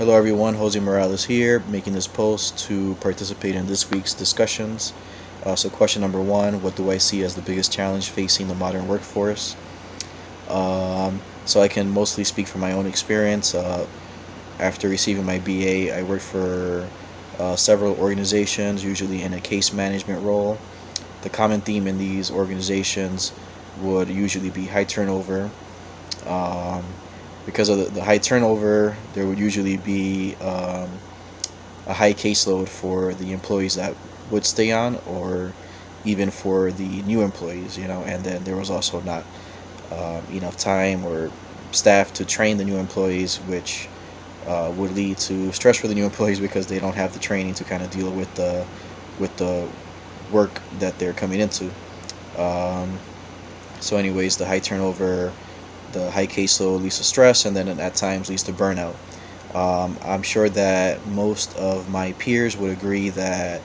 Hello everyone, Jose Morales here, making this post to participate in this week's discussions. So question number one, what do I see as the biggest challenge facing the modern workforce? So I can mostly speak from my own experience. After receiving my BA, I worked for several organizations, usually in a case management role. The common theme in these organizations would usually be high turnover. Um, because of the high turnover, there would usually be a high caseload for the employees that would stay on, or even for the new employees, and then there was also not enough time or staff to train the new employees, which would lead to stress for the new employees because they don't have the training to kind of deal with the work that they're coming into. Um, so, anyways, the high turnover, the high caseload leads to stress, and then at times leads to burnout. I'm sure that most of my peers would agree that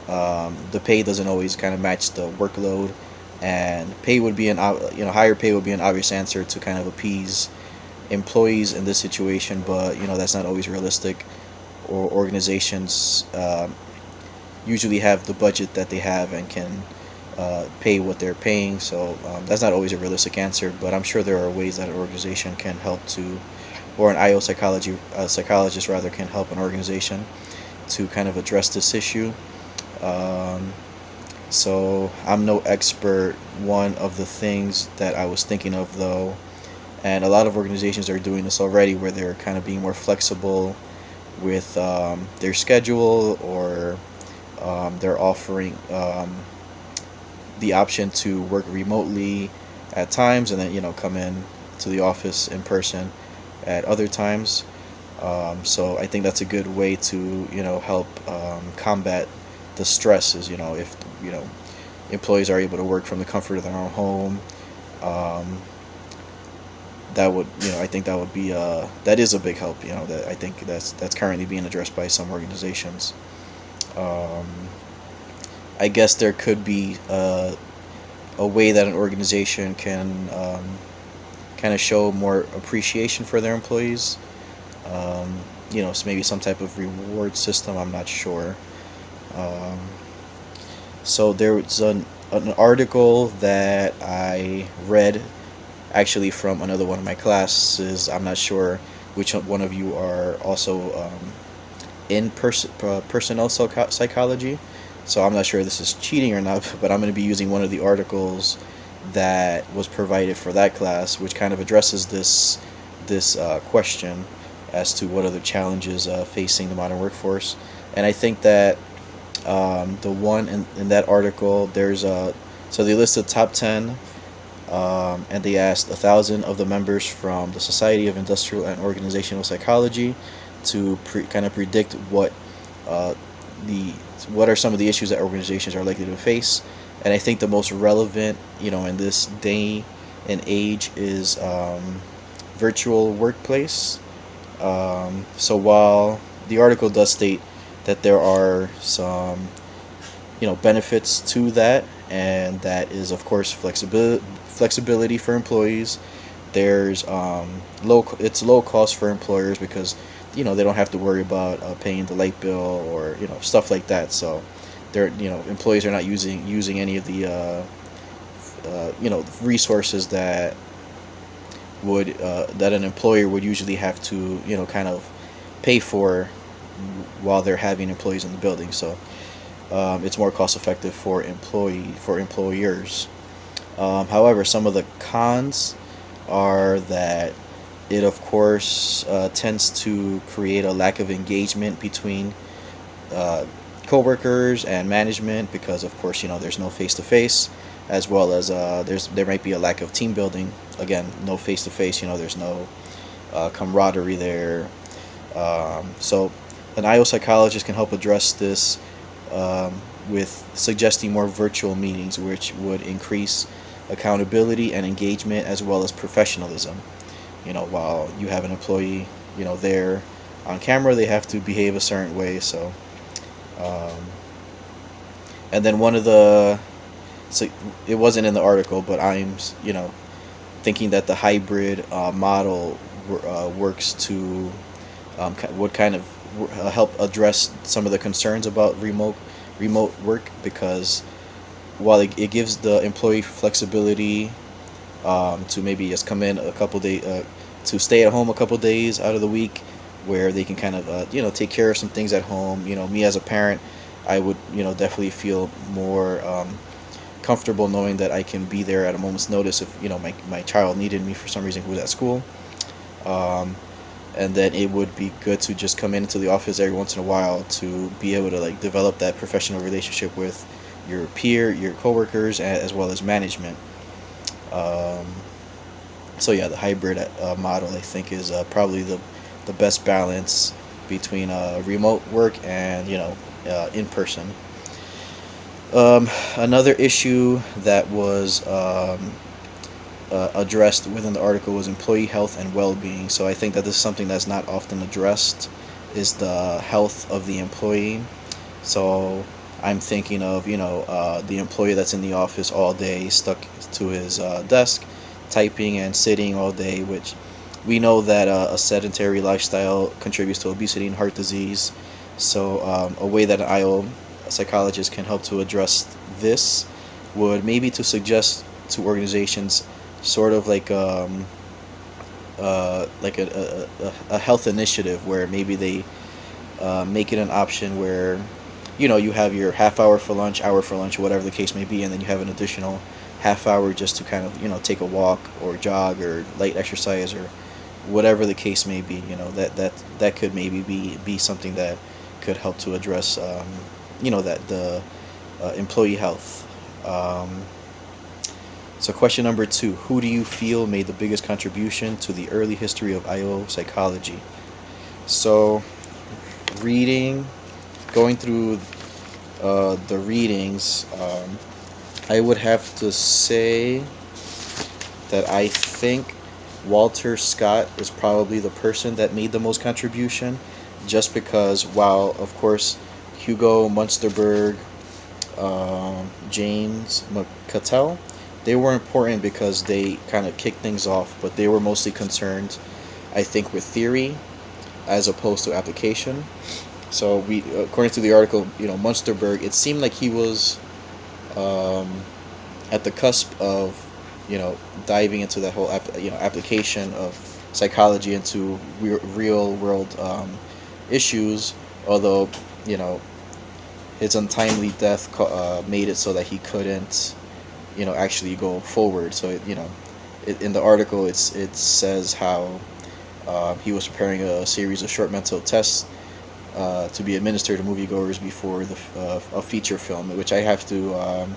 the pay doesn't always kind of match the workload, and pay would be higher pay would be an obvious answer to kind of appease employees in this situation, but that's not always realistic. Or organizations usually have the budget that they have and can pay what they're paying. So that's not always a realistic answer, but I'm sure there are ways that an organization can help to, or an IO psychologist rather, can help an organization to kind of address this issue. Um, so I'm no expert. One of the things that I was thinking of though, and a lot of organizations are doing this already, where they're kind of being more flexible with their schedule, or they're offering the option to work remotely at times, and then come in to the office in person at other times. So I think that's a good way to help combat the stresses. If employees are able to work from the comfort of their own home, um, that would I think that would be that is a big help. That I think that's currently being addressed by some organizations. Um, I guess there could be a way that an organization can kind of show more appreciation for their employees. So maybe some type of reward system. I'm not sure. Um, so there was an article that I read, actually, from another one of my classes. I'm not sure which one of you are also in personnel psychology. So I'm not sure if this is cheating or not, but I'm going to be using one of the articles that was provided for that class, which kind of addresses this question as to what are the challenges facing the modern workforce. And I think that the one in that article, so they listed top 10, and they asked 1,000 of the members from the Society of Industrial and Organizational Psychology to kind of predict uh, what are some of the issues that organizations are likely to face. And I think the most relevant, in this day and age, is virtual workplace. So while the article does state that there are some, benefits to that, and that is of course flexibility for employees. There's it's low cost for employers because they don't have to worry about paying the light bill, or stuff like that. So they're employees are not using any of the resources that an employer would usually have to kind of pay for while they're having employees in the building. So it's more cost effective for employers. However, some of the cons are that it, of course, tends to create a lack of engagement between coworkers and management, because, of course, there's no face to face, as well as there might be a lack of team building. Again, no face to face. There's no camaraderie there. So, an IO psychologist can help address this with suggesting more virtual meetings, which would increase accountability and engagement, as well as professionalism. While you have an employee, there on camera, they have to behave a certain way. So, and then so it wasn't in the article, but I'm, thinking that the hybrid model works to would kind of help address some of the concerns about remote work, because while it gives the employee flexibility, to maybe just come in a couple days, to stay at home a couple days out of the week, where they can kind of take care of some things at home. Me as a parent, I would definitely feel more comfortable knowing that I can be there at a moment's notice if my child needed me for some reason, who was at school. Um, and then it would be good to just come into the office every once in a while to be able to like develop that professional relationship with your coworkers, as well as management. Um, so yeah, the hybrid model, I think, is probably the best balance between remote work and in person. Another issue that was addressed within the article was employee health and well-being. So I think that this is something that's not often addressed, is the health of the employee. So I'm thinking of the employee that's in the office all day, stuck to his desk, typing and sitting all day, which we know that a sedentary lifestyle contributes to obesity and heart disease. So a way that an IO psychologist can help to address this would maybe to suggest to organizations sort of like a health initiative, where maybe they make it an option where you have your half hour for lunch, hour for lunch, whatever the case may be, and then you have an additional half hour just to kind of take a walk or jog or light exercise or whatever the case may be. That could maybe be something that could help to address that the employee health. So question number 2: who do you feel made the biggest contribution to the early history of IO psychology? So going through the readings, I would have to say that I think Walter Scott is probably the person that made the most contribution, just because while of course Hugo Munsterberg, James McCattell, they were important because they kind of kicked things off, but they were mostly concerned, I think, with theory as opposed to application. So according to the article, Munsterberg, it seemed like he was at the cusp of, diving into that whole application of psychology into real world issues. Although, his untimely death made it so that he couldn't, actually go forward. So in the article, it says how he was preparing a series of short mental tests to be administered to moviegoers before a feature film, which I have to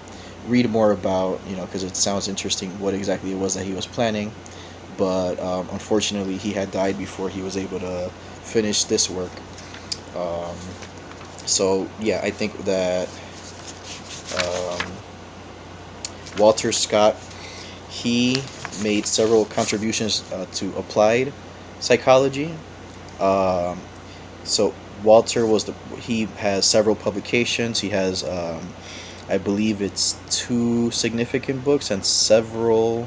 read more about, because it sounds interesting what exactly it was that he was planning. But unfortunately, he had died before he was able to finish this work. So yeah, I think that Walter Scott, he made several contributions to applied psychology. So Walter he has several publications. He has, I believe it's 2 significant books and several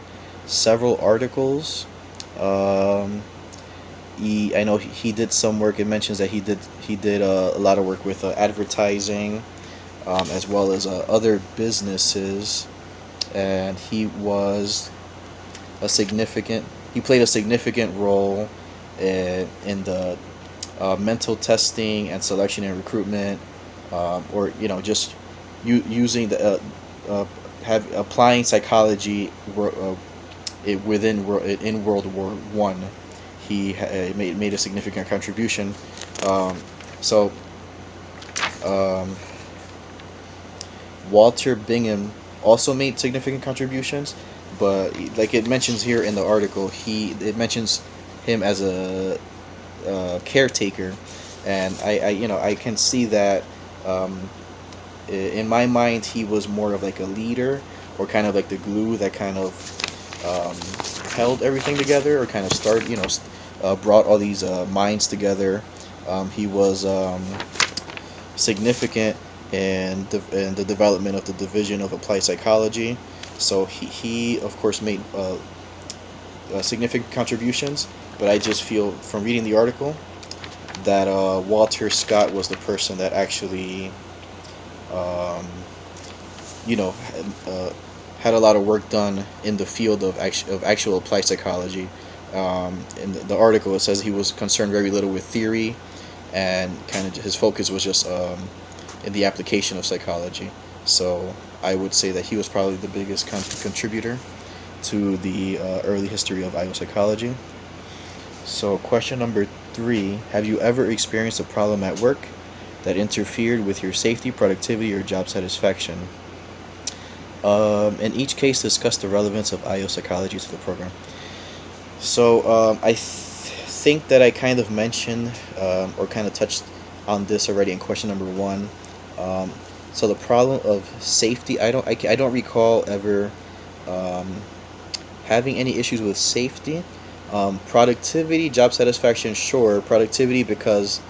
articles. I know he did some work. It mentions that he did a lot of work with advertising, as well as other businesses, and he played a significant role in the mental testing and selection and recruitment, or just using the applying psychology in World War One. He made a significant contribution. So Walter Bingham also made significant contributions, but like it mentions here in the article, it mentions him as a caretaker, and I can see that in my mind he was more of like a leader, or kind of like the glue that kind of held everything together, or kind of brought all these minds together. He was significant in the development of the division of applied psychology. So he of course made significant contributions, but I just feel from reading the article that Walter Scott was the person that actually, um, you know, had a lot of work done in the field of actual applied psychology. In the article, it says he was concerned very little with theory, and kind of his focus was just in the application of psychology. So I would say that he was probably the biggest contributor to the early history of IO psychology. So question number 3: have you ever experienced a problem at work that interfered with your safety, productivity, or job satisfaction? In each case, discuss the relevance of IO psychology to the program. So think that I kind of mentioned or kind of touched on this already in question number 1. Um, so the problem of safety, I don't recall ever um, having any issues with safety. Productivity, job satisfaction, sure. Productivity because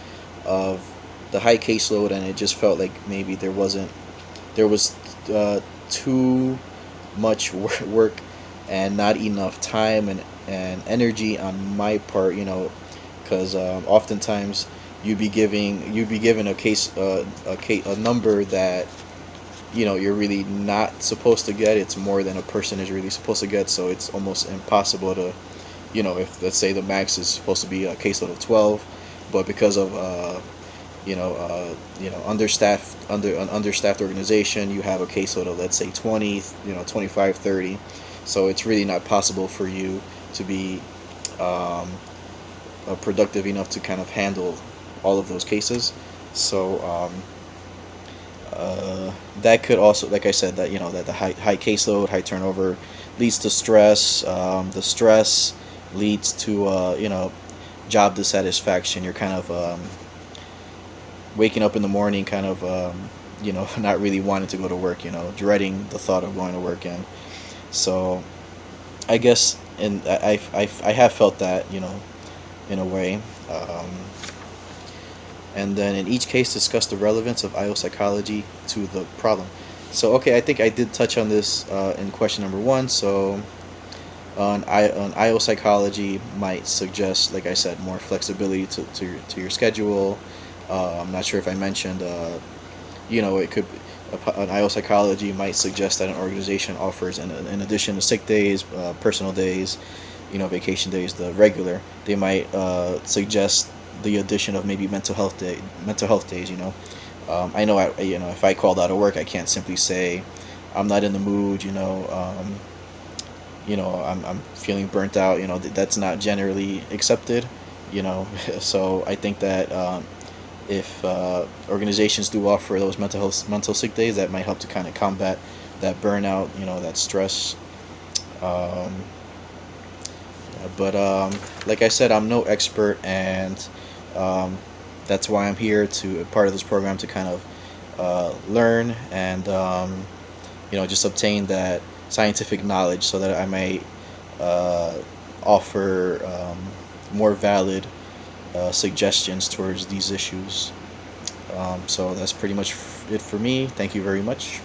of the high caseload, and it just felt like maybe there was too much work and not enough time and energy on my part, because oftentimes you'd be given a number that you're really not supposed to get. It's more than a person is really supposed to get, so it's almost impossible to, if let's say the max is supposed to be a caseload of 12, but because of an understaffed organization, you have a caseload of, let's say, 20, 25, 30. So it's really not possible for you to be um, productive enough to kind of handle all of those cases. So that could also, like I said, that that the high caseload, high turnover leads to stress. The stress leads to job dissatisfaction. You're kind of waking up in the morning, kind of not really wanting to go to work. Dreading the thought of going to work. And so I guess, and I have felt that, in a way. And then in each case, discuss the relevance of IO psychology to the problem. So okay, I think I did touch on this in question number 1. So on IO psychology might suggest, like I said, more flexibility to your schedule. I'm not sure if I mentioned, it could, an IO psychology might suggest that an organization offers, in addition to sick days, personal days, vacation days, the regular, they might suggest the addition of maybe mental health days. I know if I called out of work, I can't simply say I'm not in the mood. I'm feeling burnt out. That's not generally accepted. So I think that if organizations do offer those mental sick days, that might help to kind of combat that burnout, that stress. Um, but like I said, I'm no expert, and um, that's why I'm here to part of this program to kind of learn and just obtain that scientific knowledge so that I may uh, offer more valid suggestions towards these issues. So that's pretty much it for me. Thank you very much.